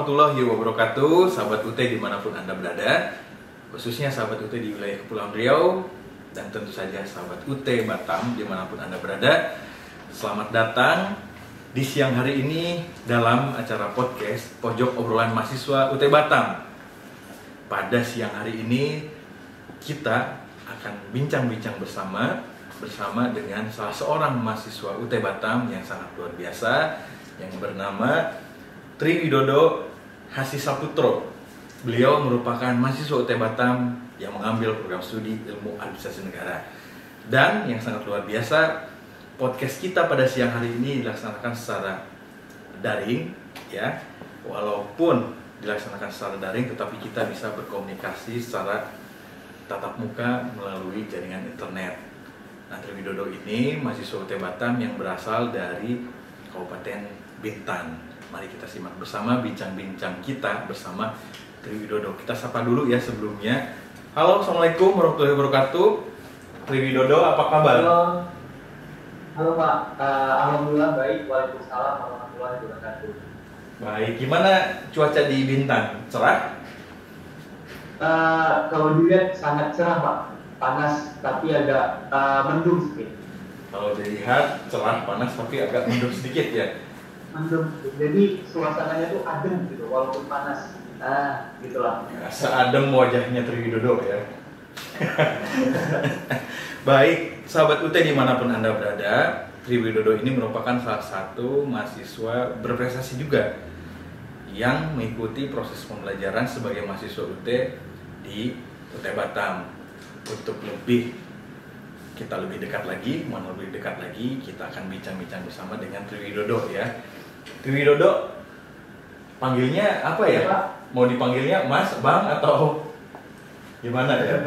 warahmatullahi wabarakatuh, sahabat UT dimanapun Anda berada, khususnya sahabat UT di wilayah Kepulauan Riau, dan tentu saja sahabat UT Batam dimanapun Anda berada. Selamat datang di siang hari ini dalam acara podcast Pojok Obrolan Mahasiswa UT Batam. Pada siang hari ini kita akan bincang-bincang bersama dengan salah seorang mahasiswa UT Batam yang sangat luar biasa, yang bernama Tri Widodo Hasisaputro. Beliau merupakan mahasiswa UT Batam yang mengambil program studi ilmu administrasi negara. Dan yang sangat luar biasa, podcast kita pada siang hari ini dilaksanakan secara daring, ya. Walaupun dilaksanakan secara daring, tetapi kita bisa berkomunikasi secara tatap muka melalui jaringan internet. Nah, Tri Widodo ini mahasiswa UT Batam yang berasal dari Kabupaten Bintan. Mari kita simak bersama bincang-bincang kita bersama Tri Widodo. Kita sapa dulu ya sebelumnya. Halo, assalamualaikum warahmatullahi wabarakatuh. Tri Widodo, apa kabar? Halo Pak, alhamdulillah baik. Waalaikumsalam warahmatullahi wabarakatuh. Baik, gimana cuaca di Bintan? Cerah? Kalau dilihat sangat cerah Pak, panas tapi agak mendung sedikit. Kalau dilihat cerah, panas tapi agak mendung sedikit ya. Mendung, jadi suasananya tuh adem gitu, walaupun panas. Gitulah. Ya, seadem wajahnya Tri Widodo ya. Baik, sahabat UT dimanapun Anda berada, Tri Widodo ini merupakan salah satu mahasiswa berprestasi juga yang mengikuti proses pembelajaran sebagai mahasiswa UT di UT Batam. Untuk kita lebih dekat lagi, kita akan bincang-bincang bersama dengan Tri Widodo ya. Tri Widodo, panggilnya apa ya? Mau dipanggilnya Mas, Bang, atau gimana ya?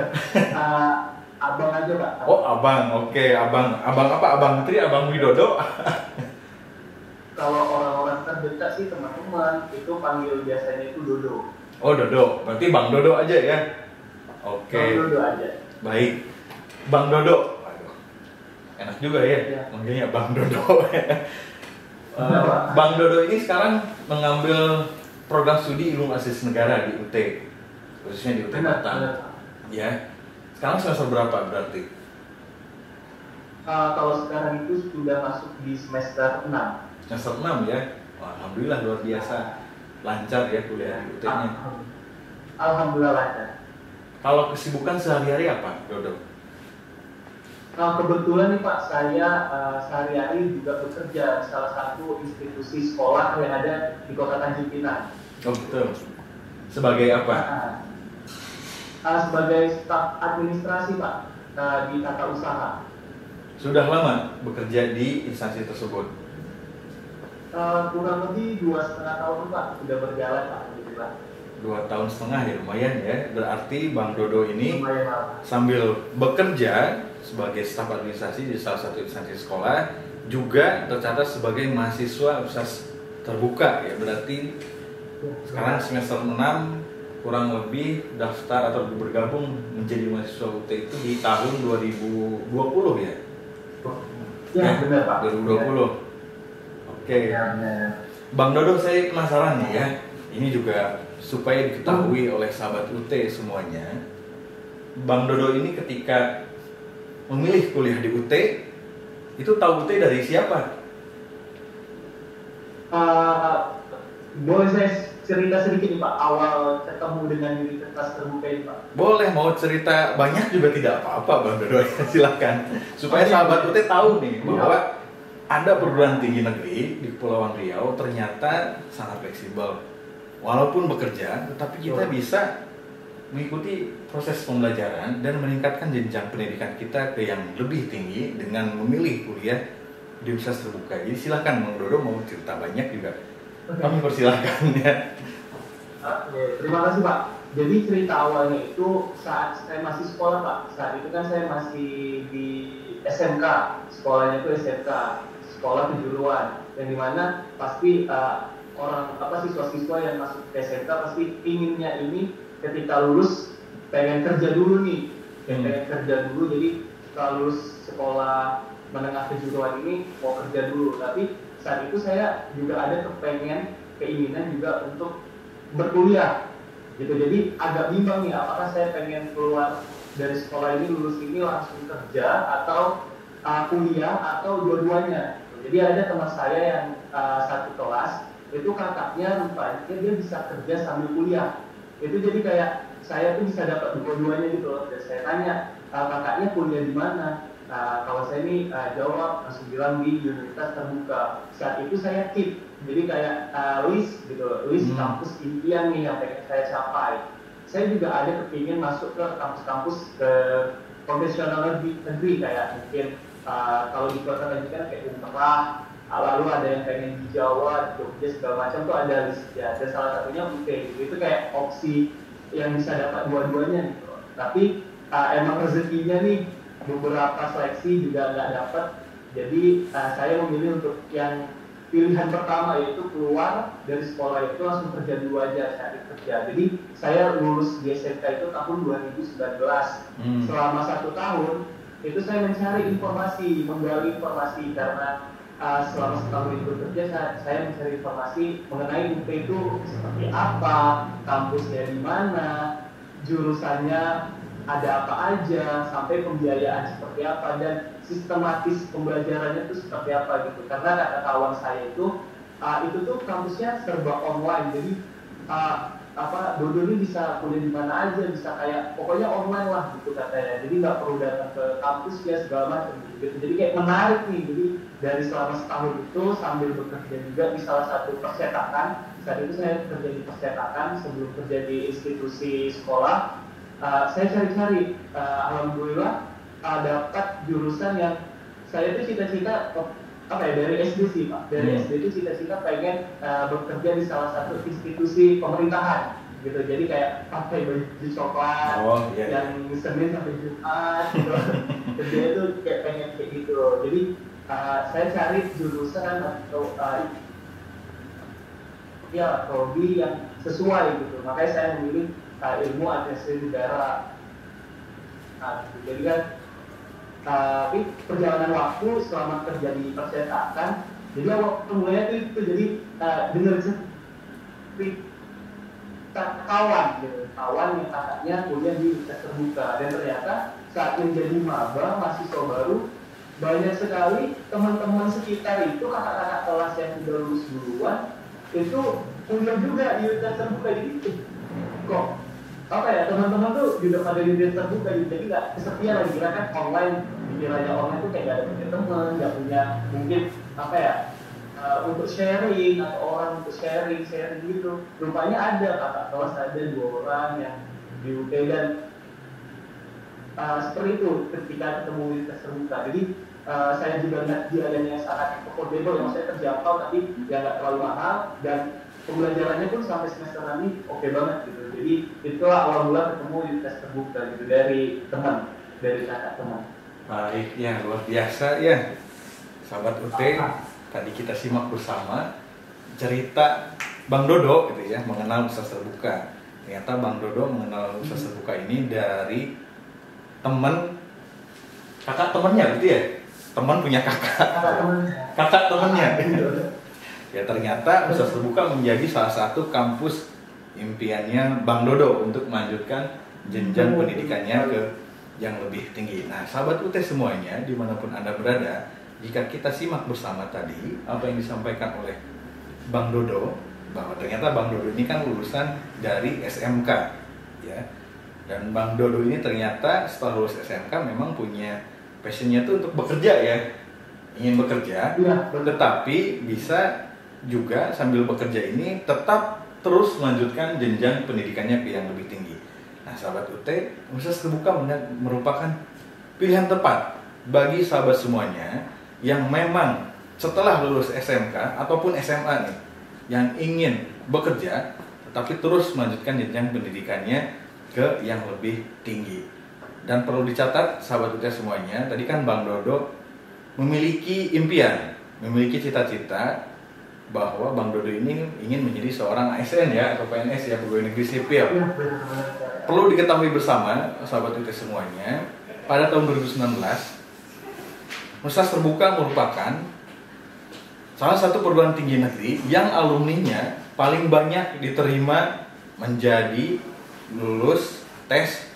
Abang aja Pak. Oh, Abang, oke, Abang. Abang apa? Abang Tri, Abang Widodo? Kalau orang-orang terdekat sih teman-teman, itu panggil biasanya itu Dodo. Oh, Dodo, berarti Bang Dodo aja ya? Oke. Bang Dodo aja. Baik, Bang Dodo. Aduh, enak juga ya, manggilnya Bang Dodo. Bang Dodo ini sekarang mengambil program studi ilmu administrasi negara di UT, khususnya di UT Batam. Ya, sekarang semester berapa berarti? Kalau sekarang itu sudah masuk di semester 6. Semester 6 ya. Wah, alhamdulillah luar biasa lancar ya kuliah di UT-nya. Alhamdulillah lancar. Kalau kesibukan sehari-hari apa, Dodo? Nah, kebetulan nih Pak, saya sehari-hari juga bekerja di salah satu institusi sekolah yang ada di Kota Tanjung Pinang. Oh betul. Sebagai apa? Sebagai staf administrasi Pak, di tata usaha. Sudah lama bekerja di instansi tersebut? Kurang lebih 2,5 tahun Pak, sudah berjalan Pak. 2,5 tahun ya, lumayan ya. Berarti Bang Dodo ini lumayan, sambil bekerja sebagai staf administrasi di salah satu instansi sekolah, juga tercatat sebagai mahasiswa universitas terbuka ya. Berarti sekarang semester 6 kurang lebih daftar atau bergabung menjadi mahasiswa UT itu di tahun 2020 ya? Ya, benar Pak. 2020. Oke. Ya, benar. Bang Dodo, saya penasaran nih ya. Ini juga supaya diketahui oleh sahabat UT semuanya. Bang Dodo ini ketika memilih kuliah di UT, itu tahu UT dari siapa? Boleh saya cerita sedikit nih Pak, awal ketemu dengan Universitas Terbuka ini Pak? Boleh, mau cerita banyak juga tidak apa-apa Bang Dodo, silakan. Supaya sahabat UT tahu nih bahwa ada perguruan tinggi negeri di Kepulauan Riau ternyata sangat fleksibel. Walaupun bekerja, tetapi kita bisa mengikuti proses pembelajaran dan meningkatkan jenjang pendidikan kita ke yang lebih tinggi dengan memilih kuliah di Universitas Terbuka. Jadi silakan Bang Dodo, mau cerita banyak juga kami persilahkan ya. Terima kasih Pak. Jadi cerita awalnya itu saat saya masih sekolah Pak. Saat itu kan saya masih di SMK, sekolahnya itu SMK, sekolah kejuruan, yang dimana pasti siswa-siswa yang masuk ke SMK pasti inginnya ini ketika lulus pengen kerja dulu nih, pengen kerja dulu. Jadi setelah lulus sekolah menengah kejuruan ini mau kerja dulu. Tapi saat itu saya juga ada keinginan juga untuk berkuliah gitu. Jadi agak bimbang nih, apakah saya pengen keluar dari sekolah ini, lulus ini langsung kerja atau kuliah atau dua-duanya. Jadi ada teman saya yang satu kelas itu kakaknya rupanya dia bisa kerja sambil kuliah. Itu jadi kayak saya tuh bisa dapat dua-duanya gitu loh. Dan saya tanya, kakaknya kuliah di mana? Kalau saya ini jawab langsung bilang di universitas terbuka. Saat itu saya keep, jadi kayak list gitu, list kampus impian nih yang pengen saya capai. Saya juga ada kepingin masuk ke kampus-kampus ke konvensional negeri kayak mungkin kalau di kota pendidikan kayak Unpra, lalu ada yang pengen di Jawa, di Jogja segala macam tuh ada listnya. Dan salah satunya UT, itu kayak opsi yang bisa dapat dua-duanya gitu. Tapi emang rezekinya nih beberapa seleksi juga nggak dapat, jadi saya memilih untuk yang pilihan pertama, yaitu keluar dari sekolah itu langsung kerja dulu aja, cari kerja. Jadi saya lulus di SMK itu tahun 2019. Selama 1 tahun itu saya mencari informasi, menggali informasi, karena selama setahun itu bekerja saya mencari informasi mengenai UP itu seperti apa, kampusnya di mana, jurusannya ada apa aja, sampai pembiayaan seperti apa, dan sistematis pembelajarannya itu seperti apa gitu. Karena kata kawan saya itu tuh kampusnya serba online, jadi Dodo ini bisa kuliah di mana aja, bisa kayak pokoknya online lah gitu katanya. Jadi nggak perlu datang ke kampus ya segala macam gitu. Jadi kayak menarik nih. Jadi dari selama setahun itu sambil bekerja juga di salah satu percetakan. Saat itu saya kerja di percetakan sebelum kerja di institusi sekolah. Saya cari-cari, alhamdulillah dapat jurusan yang saya itu cita-cita dari SD sih Pak, dari SD itu cita-cita pengen bekerja di salah satu institusi pemerintahan gitu. Jadi kayak pakai baju coklat yang Senin sampai Jumat gitu. Kerja itu kayak pengen kayak gitu. Jadi saya cari jurusan atau prodi yang sesuai gitu. Makanya saya memilih ilmu administrasi negara. Jadi kan tapi perjalanan waktu selama kerja di percetakan, jadi awal mulanya itu jadi dengar cerita kawan yang kakaknya kuliah di universitas terbuka, dan ternyata saat menjadi maba mahasiswa baru banyak sekali teman-teman sekitar itu, kakak-kakak kelas yang sudah lulus duluan itu kuliah juga di universitas terbuka. Jadi kok teman-teman tuh juga pada di universitas terbuka, jadi nggak kesepian lagi. Kira kan online, pikirannya online tuh kayak nggak ada punya teman, nggak punya mungkin untuk sharing atau orang untuk sharing gitu. Rupanya ada kakak kelas, ada 2 orang yang di UK, dan seperti itu ketika ketemu di universitas terbuka. Jadi saya juga lihat dia yang sangat affordable, yang saya terjangkau tapi ya nggak terlalu mahal, dan pembelajarannya pun sampai semester ini oke banget gitu. Jadi itulah awal mula ketemu di tes terbuka gitu, dari teman, dari kakak teman. Baik, ya luar biasa ya sahabat UT. Tadi kita simak bersama cerita Bang Dodo gitu ya, mengenal Universitas Terbuka. Ternyata Bang Dodo mengenal Universitas Terbuka ini dari kakak temannya gitu ya, teman punya kakak temannya. Ya ternyata Universitas Terbuka menjadi salah satu kampus impiannya Bang Dodo untuk melanjutkan jenjang pendidikannya ke yang lebih tinggi. Nah sahabat UT semuanya dimanapun Anda berada, jika kita simak bersama tadi apa yang disampaikan oleh Bang Dodo, bahwa ternyata Bang Dodo ini kan lulusan dari SMK ya, dan Bang Dodo ini ternyata setelah lulus SMK memang punya passionnya tuh untuk bekerja ya, ingin bekerja tetapi bisa juga sambil bekerja ini tetap terus melanjutkan jenjang pendidikannya ke yang lebih tinggi. Nah sahabat UT, Universitas Terbuka merupakan pilihan tepat bagi sahabat semuanya yang memang setelah lulus SMK ataupun SMA nih, yang ingin bekerja tetapi terus melanjutkan jenjang pendidikannya ke yang lebih tinggi. Dan perlu dicatat sahabat UT semuanya, tadi kan Bang Dodo memiliki impian, memiliki cita-cita bahwa Bang Dodo ini ingin menjadi seorang ASN ya, atau PNS ya, pegawai negeri sipil. Perlu diketahui bersama sahabat UT semuanya, pada tahun 2019 Universitas Terbuka merupakan salah satu perguruan tinggi negeri yang alumninya paling banyak diterima menjadi lulus tes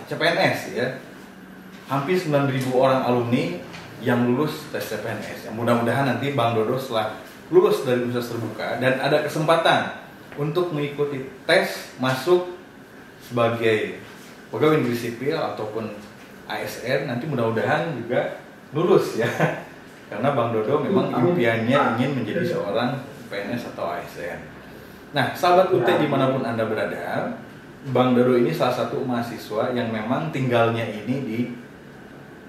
CPNS ya. Hampir 9.000 orang alumni yang lulus tes CPNS. Mudah-mudahan nanti Bang Dodo setelah lulus dari Universitas Terbuka dan ada kesempatan untuk mengikuti tes masuk sebagai pegawai negeri sipil ataupun ASN, nanti mudah-mudahan juga lulus ya. Karena Bang Dodo memang impiannya ingin menjadi seorang PNS atau ASN. Nah, sahabat UT dimanapun Anda berada, Bang Dodo ini salah satu mahasiswa yang memang tinggalnya ini di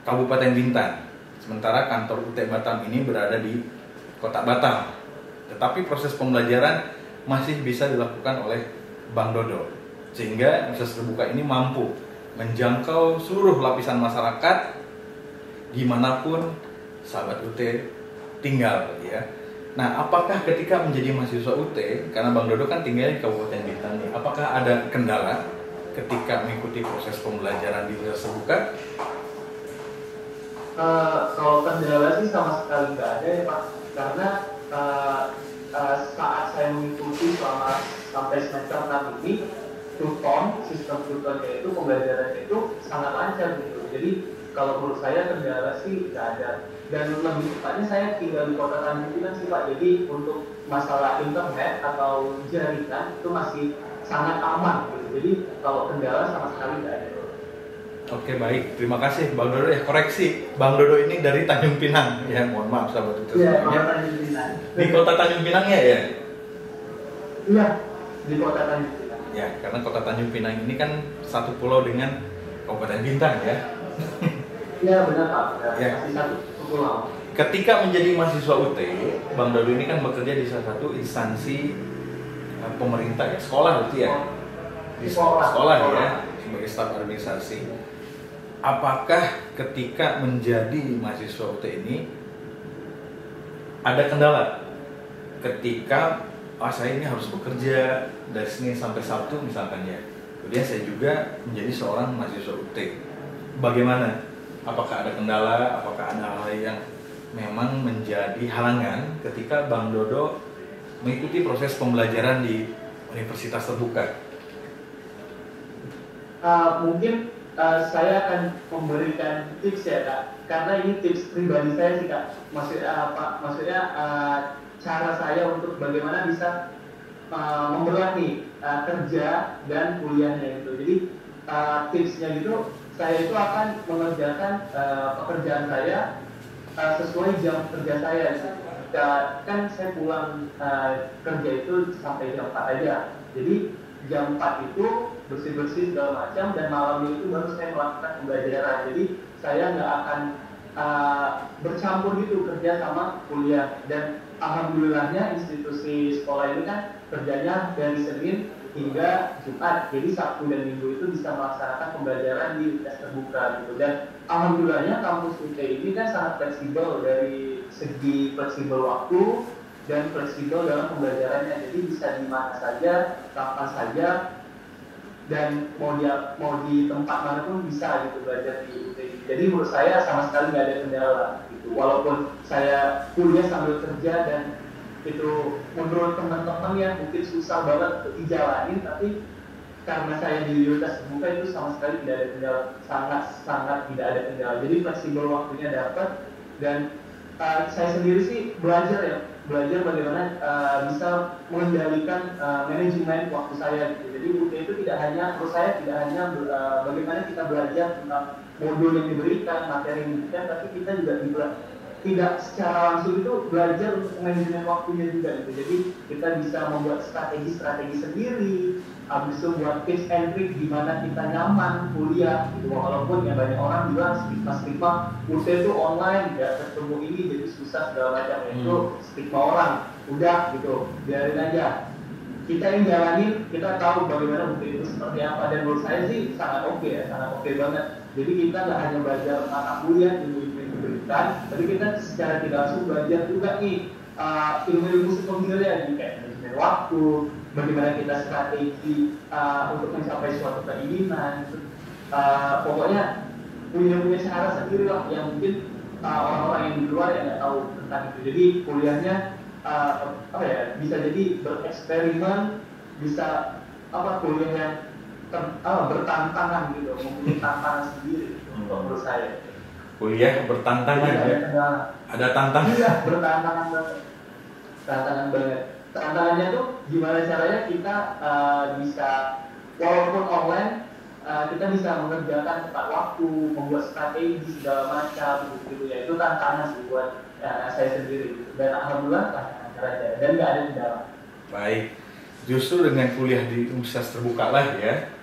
Kabupaten Bintan. Sementara kantor UT Batam ini berada di Kota Batam. Tetapi proses pembelajaran masih bisa dilakukan oleh Bang Dodo. Sehingga Universitas Terbuka ini mampu menjangkau seluruh lapisan masyarakat dimanapun sahabat UT tinggal ya. Nah, apakah ketika menjadi mahasiswa UT, karena Bang Dodo kan tinggal di Kabupaten Bintan nih, apakah ada kendala ketika mengikuti proses pembelajaran di Universitas Terbuka? Kalau kendala sih sama sekali nggak ada ya Pak, karena saat saya mengikuti selama sampai semester 6 ini, sistem tutornya itu pembelajarannya itu sangat lancar gitu. Jadi kalau menurut saya kendala sih nggak ada. Dan lebih tepatnya saya tinggal di Kota Tanjung Pinang sih Pak. Jadi untuk masalah internet atau jaringan itu masih sangat aman gitu. Jadi kalau kendala sama sekali nggak ada. Oke, baik, terima kasih Bang Dodo ya. Koreksi, Bang Dodo ini dari Tanjung Pinang ya, mohon maaf sahabat UT semuanya. Tanjung Pinang. Di Kota Tanjung Pinangnya ya? Iya, di Kota Tanjung Pinang. Ya, karena Kota Tanjung Pinang ini kan satu pulau dengan Kabupaten Bintan ya. Iya benar Pak, ya. Masih satu pulau. Ketika menjadi mahasiswa UT, Bang Dodo ini kan bekerja di salah satu instansi pemerintah ya, sekolah berarti ya? Di sekolah ya, sebagai staf administrasi. Apakah ketika menjadi mahasiswa UT ini ada kendala ketika saya ini harus bekerja dari Senin sampai Sabtu misalkan ya, kemudian saya juga menjadi seorang mahasiswa UT, bagaimana? Apakah ada kendala, apakah ada hal yang memang menjadi halangan ketika Bang Dodo mengikuti proses pembelajaran di Universitas Terbuka? Mungkin saya akan memberikan tips ya Kak, karena ini tips pribadi saya sih Kak. Maksudnya cara saya untuk bagaimana bisa membelah nih kerja dan kuliahnya itu. Jadi tipsnya gitu, saya itu akan mengerjakan pekerjaan saya sesuai jam kerja saya. Kan saya pulang kerja itu sampai jam 4 aja. Jadi jam 4 itu bersih-bersih segala macam, dan malamnya itu baru saya melakukan pembelajaran. Jadi saya nggak akan bercampur gitu kerja sama kuliah. Dan alhamdulillahnya institusi sekolah ini kan kerjanya dari Senin hingga Jumat, jadi Sabtu dan Minggu itu bisa melaksanakan pembelajaran di Universitas Terbuka gitu. Dan alhamdulillahnya kampus UT ini kan sangat fleksibel dari segi fleksibel waktu dan fleksibel dalam pembelajarannya. Jadi bisa di mana saja, kapan saja, dan mau di tempat manapun bisa gitu belajar di UT. Jadi menurut saya sama sekali nggak ada kendala gitu. Walaupun saya kuliah sambil kerja dan itu menurut teman-teman yang mungkin susah banget untuk dijalanin, tapi karena saya di Universitas Terbuka itu sama sekali tidak ada kendala, sangat tidak ada kendala. Jadi fleksibel waktunya dapat, dan saya sendiri sih belajar bagaimana bisa mengendalikan manajemen waktu saya gitu. Jadi UT itu tidak hanya, menurut saya tidak hanya bagaimana kita belajar tentang modul yang diberikan, materi yang diberikan, tapi kita juga tidak secara langsung itu belajar untuk manajemen waktunya juga gitu. Jadi kita bisa membuat strategi sendiri, habis itu buat tips and trick di mana kita nyaman kuliah gitu. Walaupun ya banyak orang bilang stigma UT itu online, nggak ketemu ini jadi susah segala macam. Itu stigma orang, udah gitu, biarin aja. Kita yang jalanin, kita tahu bagaimana UT itu seperti apa, dan menurut saya sih sangat oke ya, sangat oke banget. Jadi kita nggak hanya belajar mata kuliah, tapi kita secara tidak langsung belajar juga nih ilmu-ilmu sekelilingnya, kayak manajemen waktu, bagaimana kita strategi untuk mencapai suatu keinginan. Pokoknya punya cara sendiri lah yang mungkin orang-orang yang di luar yang nggak tahu tentang itu. Jadi kuliahnya bisa jadi bereksperimen, bisa kuliah yang bertantangan gitu, mempunyai tantangan sendiri menurut saya. Kuliah bertantangan ya. Ada tantangan. Iya, bertantangan banget. Tantangannya tuh gimana caranya kita bisa walaupun online kita bisa mengerjakan tepat waktu, membuat strategi segala macam gitu ya. Itu tantangan sih buat saya sendiri gitu. Dan alhamdulillah tantangan aja dan nggak ada kendala. Baik, justru dengan kuliah di universitas terbuka lah ya,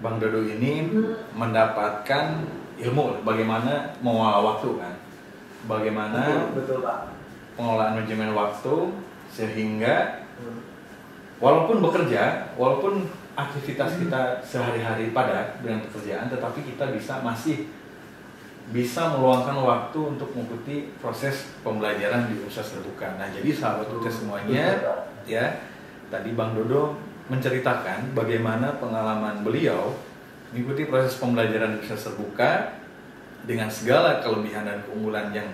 Bang Dodo ini mendapatkan ilmu bagaimana mengolah waktu kan, bagaimana betul Pak. Pengelolaan manajemen waktu sehingga walaupun bekerja, walaupun aktivitas kita sehari-hari padat dengan pekerjaan, tetapi kita masih bisa meluangkan waktu untuk mengikuti proses pembelajaran di universitas terbuka. Nah, jadi sahabat UT semuanya, ya, tadi Bang Dodo menceritakan bagaimana pengalaman beliau mengikuti proses pembelajaran di universitas terbuka dengan segala kelebihan dan keunggulan yang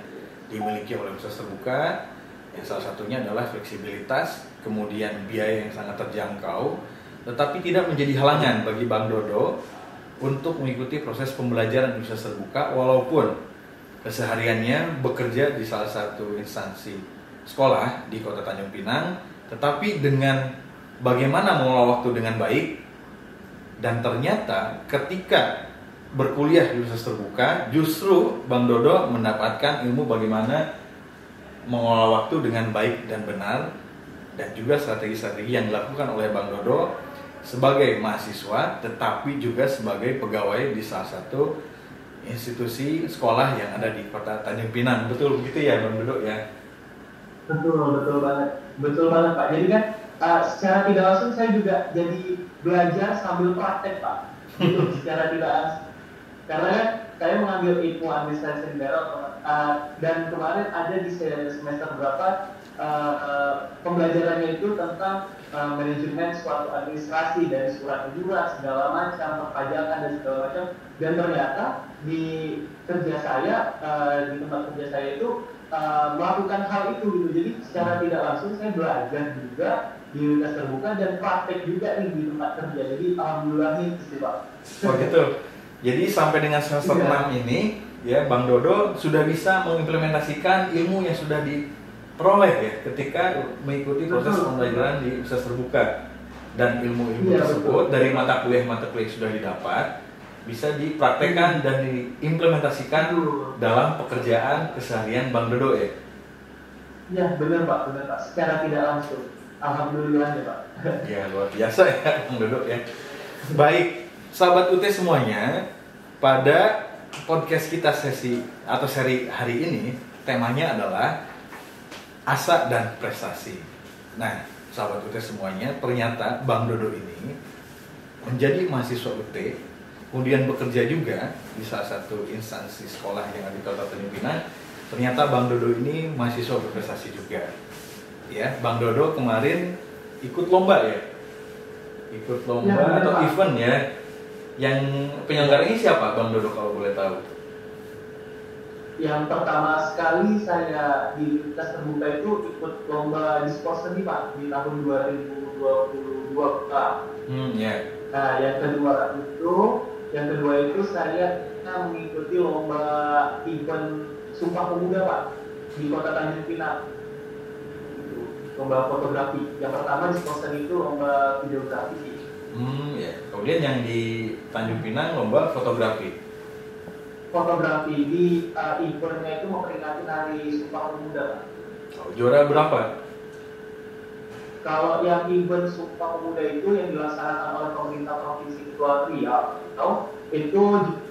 dimiliki oleh universitas terbuka. Yang salah satunya adalah fleksibilitas, kemudian biaya yang sangat terjangkau, tetapi tidak menjadi halangan bagi Bang Dodo untuk mengikuti proses pembelajaran di universitas terbuka walaupun kesehariannya bekerja di salah satu instansi sekolah di Kota Tanjung Pinang, tetapi dengan bagaimana mengelola waktu dengan baik. Dan ternyata ketika berkuliah di universitas terbuka, justru Bang Dodo mendapatkan ilmu bagaimana mengelola waktu dengan baik dan benar, dan juga strategi-strategi yang dilakukan oleh Bang Dodo sebagai mahasiswa, tetapi juga sebagai pegawai di salah satu institusi sekolah yang ada di Kota Tanjung Pinang. Betul begitu ya Bang Dodo ya? Betul banget Pak. Jadi kan secara tidak langsung saya juga jadi belajar sambil praktek Pak. Itu secara tidak langsung. Karena kan saya mengambil ilmu administrasi negara dan kemarin ada di semester berapa pembelajarannya itu tentang manajemen suatu administrasi dari surat menyurat segala macam, perpajakan dan segala macam. Dan ternyata di kerja saya di tempat kerja saya itu melakukan hal itu gitu. Jadi secara tidak langsung saya belajar juga di universitas terbuka dan praktek juga nih di tempat kerja. Jadi alhamdulillah nih sih Pak. Oh gitu. Jadi sampai dengan semester 6 ini ya Bang Dodo sudah bisa mengimplementasikan ilmu yang sudah diperoleh ya ketika mengikuti proses pembelajaran di universitas terbuka, dan ilmu-ilmu tersebut dari mata kuliah yang sudah didapat bisa dipraktekkan dan diimplementasikan dalam pekerjaan keseharian Bang Dodo ya. Ya benar Pak. Secara tidak langsung. Alhamdulillah ya Pak. Ya luar biasa ya Bang Dodo ya. Baik, sahabat UT semuanya, pada podcast kita seri hari ini temanya adalah asa dan prestasi. Nah, sahabat UT semuanya, ternyata Bang Dodo ini menjadi mahasiswa UT, kemudian bekerja juga di salah satu instansi sekolah yang ada di Kota Tanjung Pinang. Ternyata Bang Dodo ini mahasiswa berprestasi juga. Ya, Bang Dodo kemarin ikut lomba ya? Ikut lomba ya, atau event ya? Yang penyelenggaranya siapa Bang Dodo kalau boleh tahu? Yang pertama sekali saya di universitas terbuka itu ikut lomba di sport seni Pak di tahun 2022 Pak. Ya. Nah yang kedua itu saya mengikuti lomba event Sumpah Pemuda Pak di Kota Tanjung Pinang. Lomba fotografi. Yang pertama di sport seni itu lomba videografi. Ya. Kemudian yang di Tanjung Pinang lomba fotografi. Fotografi di eventnya itu memperingati Hari Sumpah Pemuda. Oh, juara berapa? Kalau yang event Sumpah Pemuda itu yang dilaksanakan oleh pemerintah Provinsi Kepulauan Riau itu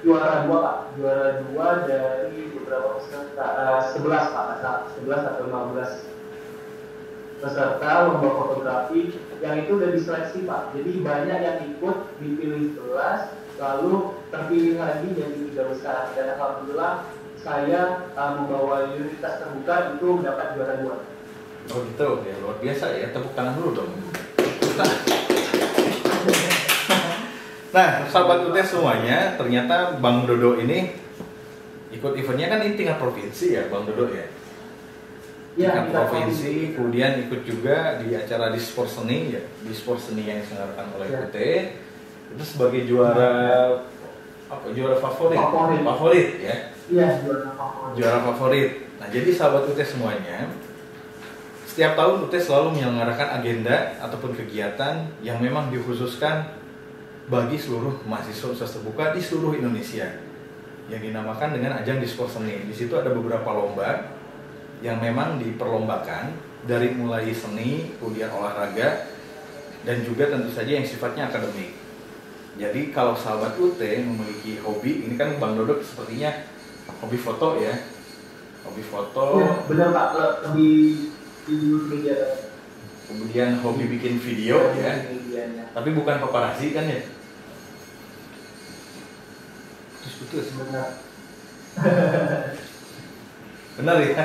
juara 2 Pak. Juara 2 dari beberapa peserta 11 Pak, 11 atau 15 peserta lomba fotografi yang itu udah diseleksi Pak. Jadi banyak yang ikut, dipilih 11, lalu terpilih lagi jadi 3 besar. Dan alhamdulillah saya membawa universitas terbuka itu mendapat juara 2. Oh gitu, ya luar biasa ya. Tepuk tangan dulu dong. Nah, sahabat UT semuanya, ternyata Bang Dodo ini ikut eventnya kan ini tingkat provinsi ya Bang Dodo ya. tingkat provinsi, kemudian ikut juga di acara Dispor Seni ya, Dispor Seni yang diselenggarakan oleh UT. Itu sebagai juara juara favorit ya. Iya, juara favorit. Nah, jadi sahabat UT semuanya, setiap tahun UT selalu menyelenggarakan agenda ataupun kegiatan yang memang dikhususkan bagi seluruh mahasiswa universitas terbuka di seluruh Indonesia, yang dinamakan dengan ajang Dispor Seni. Di situ ada beberapa lomba yang memang diperlombakan, dari mulai seni, kemudian olahraga, dan juga tentu saja yang sifatnya akademik. Jadi kalau sahabat UT memiliki hobi, ini kan Bang Dodok sepertinya hobi foto ya, hobi foto. Ya, benar Pak, hobi media. Kemudian hobi bikin video ya, tapi bukan paparazzi kan ya? Putus. Benar. Benar ya?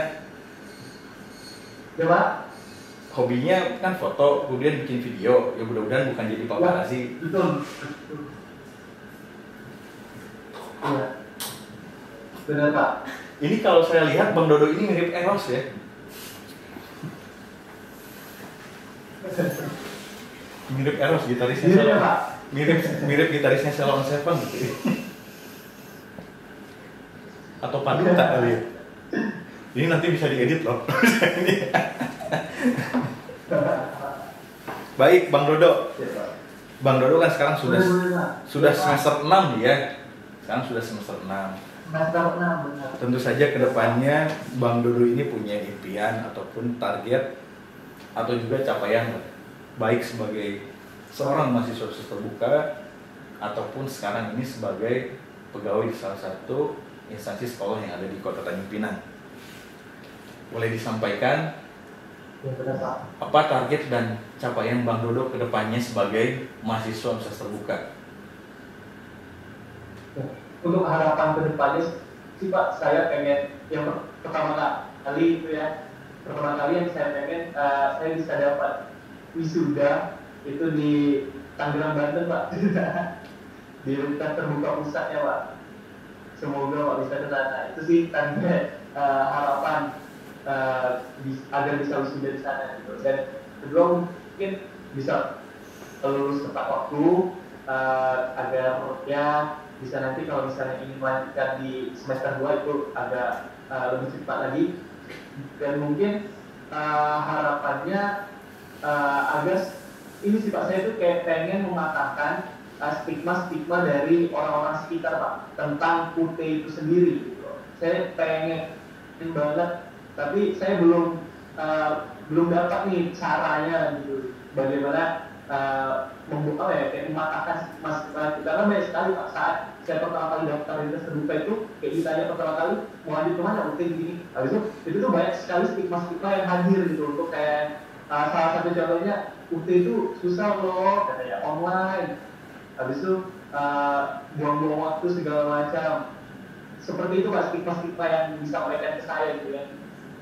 Ya Pak? Hobinya kan foto, kemudian bikin video, ya mudah-mudahan bukan jadi paparazzi. Ya, betul. Iya. Benar Pak. Ini kalau saya lihat Bang Dodo ini mirip Eros ya. Mirip Eros gitarisnya. Iya Pak. Mirip gitarisnya Salon Seven gitu. Atau Paduta kali ya. Ini nanti bisa diedit loh. Baik Bang Dodo. Bang Dodo kan sekarang sudah semester 6 ya. Sekarang sudah semester 6. Semester 6 benar. Tentu saja kedepannya Bang Dodo ini punya impian ataupun target atau juga capaian, baik sebagai seorang mahasiswa terbuka ataupun sekarang ini sebagai pegawai di salah satu instansi sekolah yang ada di Kota Tanjung Pinang. Boleh disampaikan Ya, benar, Pak. apa target dan capaian Bang Dodo kedepannya sebagai mahasiswa universitas terbuka? Untuk harapan kedepannya sih Pak, saya pengen yang pertama kali itu ya, pertama kali yang saya pengen saya bisa dapat wisuda itu di Tangerang, Banten Pak. Di Universitas Terbuka Pusatnya Pak. Semoga Pak bisa ke sana. Itu sih tadinya harapan agar bisa wisuda di sana gitu. Dan kedua mungkin bisa lulus tepat waktu agar ya bisa nanti kalau misalnya ingin melanjutkan di semester 2 itu agak lebih cepat lagi. Dan mungkin harapannya agar ini sih Pak, saya tuh kayak pengen mematahkan stigma-stigma dari orang-orang sekitar Pak tentang UT itu sendiri gitu. Saya pengen banget, tapi saya belum dapat nih caranya gitu, bagaimana membuka ya, kayak mematahkan stigma karena banyak sekali Pak. Saat saya pertama kali daftar di terbuka itu kayak ditanya pertama kali mau lanjut kemana, UT gini, habis itu tuh banyak sekali stigma yang hadir gitu. Untuk kayak salah satu contohnya, UT itu susah loh katanya, online, habis itu buang-buang waktu segala macam. Seperti itu Pak, stigma yang disampaikan ke saya gitu ya.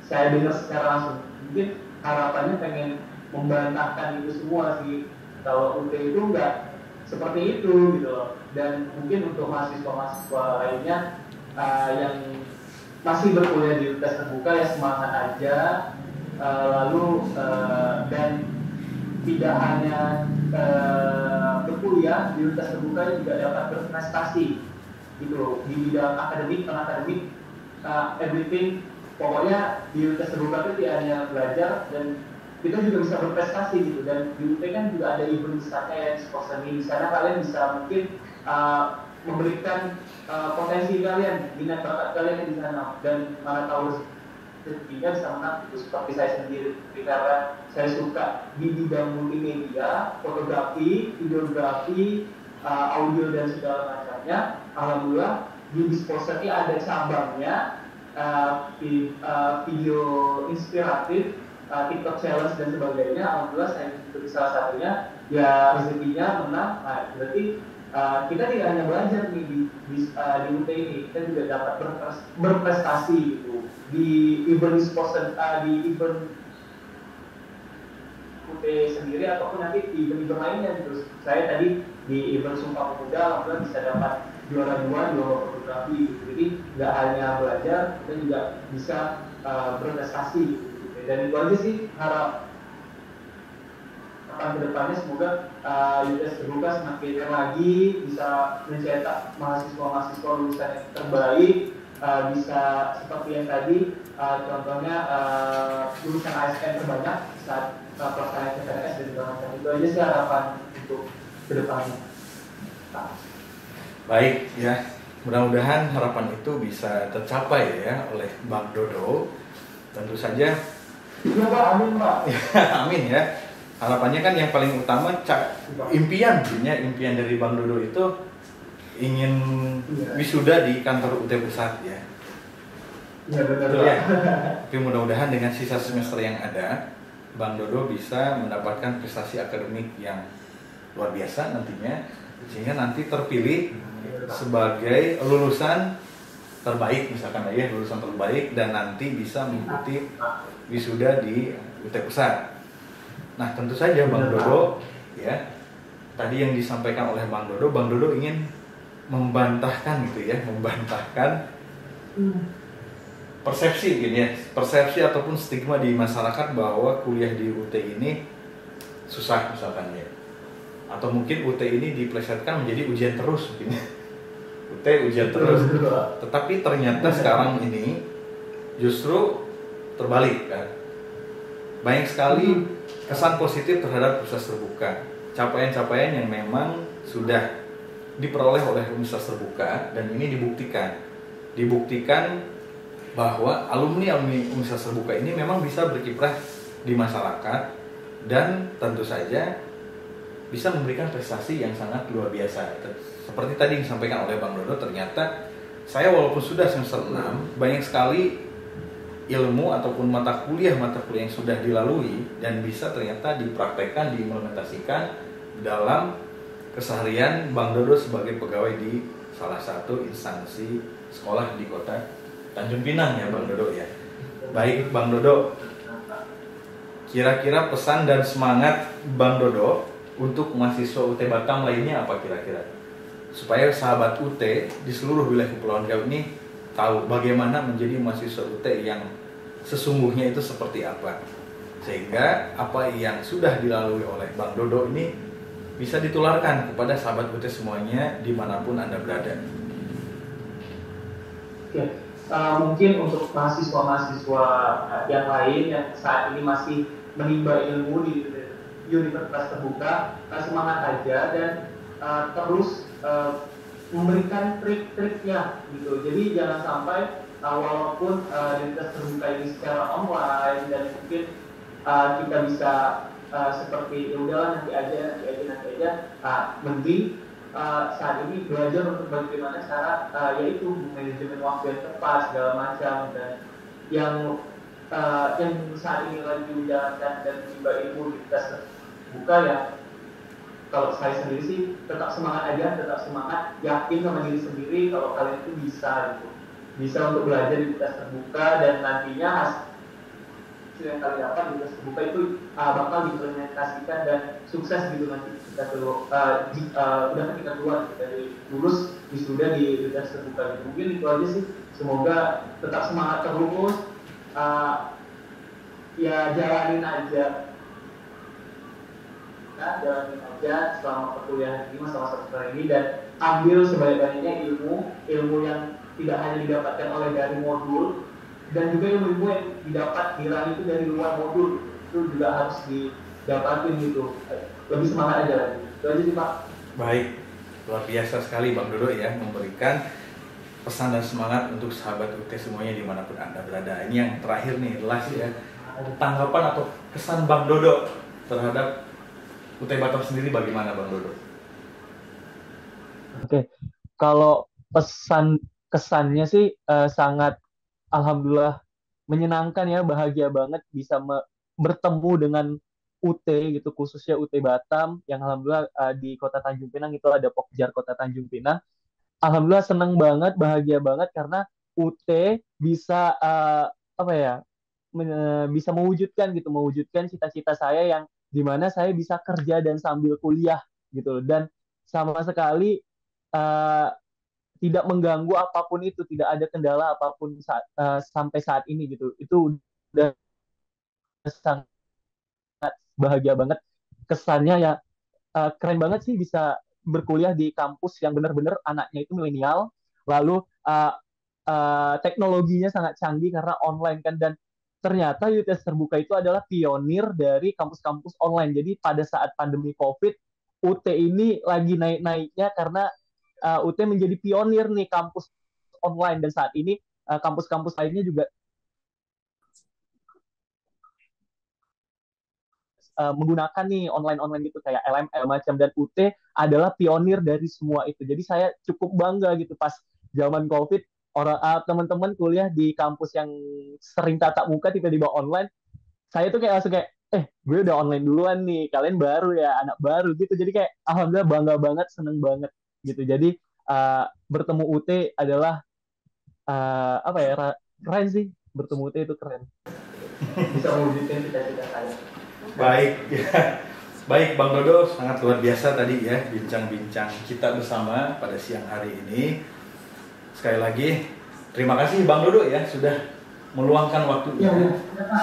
Saya dengar secara langsung. Mungkin harapannya pengen membantahkan itu semua sih, kalau UT itu enggak seperti itu gitu loh. Dan mungkin untuk mahasiswa-mahasiswa lainnya yang masih berkuliah di universitas terbuka ya semangat aja, lalu dan tidak hanya berkuliah di universitas terbuka, juga dapat berprestasi gitu loh, di bidang akademik, non-akademik, everything. Pokoknya di universitas terbuka itu tidak hanya belajar, dan kita juga bisa berprestasi gitu. Dan di UT kan juga ada event besarnya ya, sport seni. Di sana kalian bisa mungkin memberikan potensi kalian, minat bakat kalian di sana, dan mana tahu rezekinya bisa menang gitu. Seperti saya sendiri, karena saya suka di bidang multimedia, fotografi, videografi, audio dan segala macamnya. Alhamdulillah di Disposer ini ada cabangnya, video inspiratif, TikTok challenge dan sebagainya. Alhamdulillah saya ikut salah satunya, ya rezekinya menang. Nah, berarti kita tidak hanya belajar nih di UT ini, kita juga dapat berprestasi gitu di event sponsor, di event UT sendiri ataupun nanti di event-event lainnya. Terus saya tadi di event Sumpah Pemuda, alhamdulillah bisa dapat juara 2 di lomba fotografi gitu. Jadi nggak hanya belajar, kita juga bisa berprestasi gitu. Dan itu aja sih harapan kedepannya, semoga UTS terbuka semakin lagi bisa mencetak mahasiswa-mahasiswa lulusan yang terbaik, bisa seperti yang tadi, contohnya lulusan ASN terbanyak saat pelaksanaan CPNS dan segala macam. Itu aja sih harapan untuk kedepannya. Nah, Baik ya, mudah-mudahan harapan itu bisa tercapai ya oleh Bang Dodo. Tentu saja. iya Pak, amin Pak. Amin ya. Harapannya kan yang paling utama impian dari Bang Dodo itu ingin wisuda di kantor UT Pusat ya. Iya benar Betul Pak. ya. Tapi mudah-mudahan dengan sisa semester yang ada, Bang Dodo bisa mendapatkan prestasi akademik yang luar biasa nantinya, sehingga nanti terpilih sebagai lulusan terbaik misalkan ya, lulusan terbaik, dan nanti bisa mengikuti wisuda di UT Pusat. Nah tentu saja Bang Dodo ya, tadi yang disampaikan oleh Bang Dodo ingin membantahkan gitu ya, membantahkan persepsi gini ya, persepsi ataupun stigma di masyarakat bahwa kuliah di UT ini susah misalkan ya, atau mungkin UT ini diplesetkan menjadi ujian terus mungkin ya. UT ujian terus, tetapi ternyata sekarang ini justru terbalik kan. Banyak sekali kesan positif terhadap Universitas Terbuka, capaian-capaian yang memang sudah diperoleh oleh Universitas Terbuka, dan ini dibuktikan bahwa alumni Universitas Terbuka ini memang bisa berkiprah di masyarakat dan tentu saja bisa memberikan prestasi yang sangat luar biasa. Seperti tadi disampaikan oleh Bang Dodo, ternyata saya walaupun sudah semester 6, banyak sekali ilmu ataupun mata kuliah yang sudah dilalui dan bisa ternyata dipraktekkan, diimplementasikan dalam keseharian Bang Dodo sebagai pegawai di salah satu instansi sekolah di kota Tanjung Pinang ya Bang Dodo ya. Baik Bang Dodo, kira-kira pesan dan semangat Bang Dodo untuk mahasiswa UT Batam lainnya apa kira-kira? Supaya sahabat UT di seluruh wilayah Kepulauan Riau ini tahu bagaimana menjadi mahasiswa UT yang sesungguhnya itu seperti apa, sehingga apa yang sudah dilalui oleh Bang Dodo ini bisa ditularkan kepada sahabat UT semuanya dimanapun Anda berada. Oke. Mungkin untuk mahasiswa-mahasiswa yang lain yang saat ini masih menimba ilmu di Universitas Terbuka, semangat aja dan terus memberikan trik-triknya gitu. Jadi jangan sampai walaupun Universitas Terbuka ini secara online dan mungkin kita bisa seperti ya udahlah nanti aja, mending saat ini belajar untuk bagaimana cara yaitu manajemen waktu yang tepat segala macam, dan yang saat ini lagi menjalankan dan menimba ilmu di Universitas Terbuka ya, kalau saya sendiri sih tetap semangat aja, tetap semangat, yakin sama diri sendiri kalau kalian itu bisa untuk belajar di Universitas Terbuka, dan nantinya hasil yang kalian dapat di Universitas Terbuka itu bakal diimplementasikan dan sukses gitu nanti kita udah ketika keluar dari lulus wisuda di Universitas Terbuka gitu. Mungkin itu aja sih, semoga tetap semangat terus, ya jalanin aja selama perkuliahan ini, masa-masa sekolah ini, dan ambil sebanyak-banyaknya ilmu yang tidak hanya didapatkan oleh dari modul, dan juga ilmu yang didapat diraih itu dari luar modul itu juga harus didapatin gitu. Lebih semangat aja lagi. Itu aja sih Pak. Baik, luar biasa sekali Bang Dodo ya, memberikan pesan dan semangat untuk sahabat UT semuanya dimanapun Anda berada. Ini yang terakhir nih, last ya, tanggapan atau kesan Bang Dodo terhadap UT Batam sendiri bagaimana Bang Dodo? Oke, kalau kesannya sih sangat alhamdulillah menyenangkan ya, bahagia banget bisa bertemu dengan UT gitu, khususnya UT Batam yang alhamdulillah di Kota Tanjung Pinang itu ada Pokjar Kota Tanjung Pinang. Alhamdulillah seneng banget, bahagia banget karena UT bisa apa ya, bisa mewujudkan cita-cita saya yang dimana saya bisa kerja dan sambil kuliah gitu, dan sama sekali uh, tidak mengganggu apapun itu, tidak ada kendala apapun sampai saat ini gitu. Itu udah sangat bahagia banget kesannya ya. Keren banget sih bisa berkuliah di kampus yang benar-benar anaknya itu milenial, lalu uh, teknologinya sangat canggih karena online kan, dan ternyata UTS Terbuka itu adalah pionir dari kampus-kampus online. Jadi pada saat pandemi COVID, UT ini lagi naik-naiknya karena UT menjadi pionir nih kampus online, dan saat ini kampus-kampus lainnya juga menggunakan nih online-online gitu kayak LML macam, dan UT adalah pionir dari semua itu. Jadi saya cukup bangga gitu pas zaman COVID orang teman-teman kuliah di kampus yang sering tatap muka tiba-tiba online. Saya tuh kayak langsung kayak gue udah online duluan nih, kalian baru ya, anak baru gitu. Jadi kayak alhamdulillah bangga banget, seneng banget gitu. Jadi bertemu UT adalah apa ya, keren sih, bertemu UT itu keren. Bisa mewujudkan cita-cita saya. Baik, ya. Baik Bang Dodo, sangat luar biasa tadi ya bincang-bincang kita bersama pada siang hari ini. Sekali lagi, terima kasih Bang Dodo ya sudah meluangkan waktunya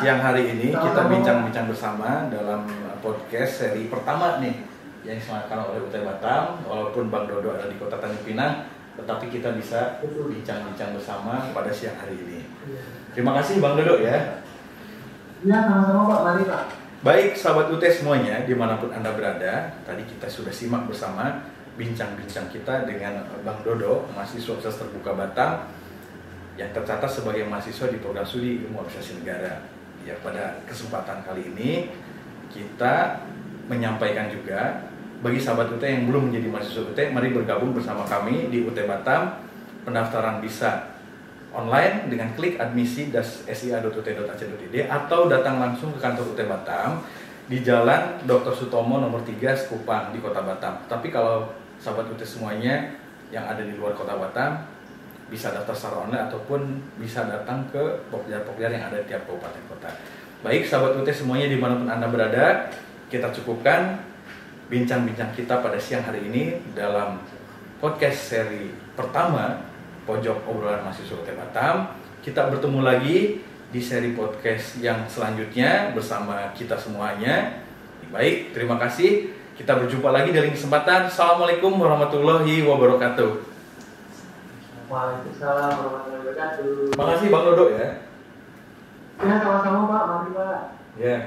siang hari ini. Kita bincang-bincang bersama dalam podcast seri pertama nih yang diselenggarakan oleh UT Batam. Walaupun Bang Dodo ada di Kota Tanjung Pinang, tetapi kita bisa bincang-bincang bersama pada siang hari ini. Terima kasih Bang Dodo ya. Iya, sama-sama Pak, mari Pak. Baik sahabat UT semuanya dimanapun Anda berada, tadi kita sudah simak bersama bincang-bincang kita dengan Bang Dodo, mahasiswa Universitas Terbuka Batam yang tercatat sebagai mahasiswa di program studi Ilmu Administrasi Negara. Ya, pada kesempatan kali ini kita menyampaikan juga bagi sahabat UT yang belum menjadi mahasiswa UT, mari bergabung bersama kami di UT Batam. Pendaftaran bisa online dengan klik admisi.sia.ut.ac.id atau datang langsung ke kantor UT Batam di Jalan Dr. Sutomo nomor 3 Sekupang di Kota Batam. Tapi kalau sahabat UT semuanya yang ada di luar Kota Batam bisa daftar secara online ataupun bisa datang ke pokja-pokja yang ada di tiap kabupaten kota. Baik sahabat UT semuanya dimanapun Anda berada, kita cukupkan bincang-bincang kita pada siang hari ini dalam podcast seri pertama Pojok Obrolan Mahasiswa UT Batam. Kita bertemu lagi di seri podcast yang selanjutnya bersama kita semuanya. Baik, terima kasih. Kita berjumpa lagi dari kesempatan. Assalamualaikum warahmatullahi wabarakatuh. Waalaikumsalam warahmatullahi wabarakatuh. Terima kasih Bang Dodo ya. Ya, sama-sama Pak, mari Pak. Ya.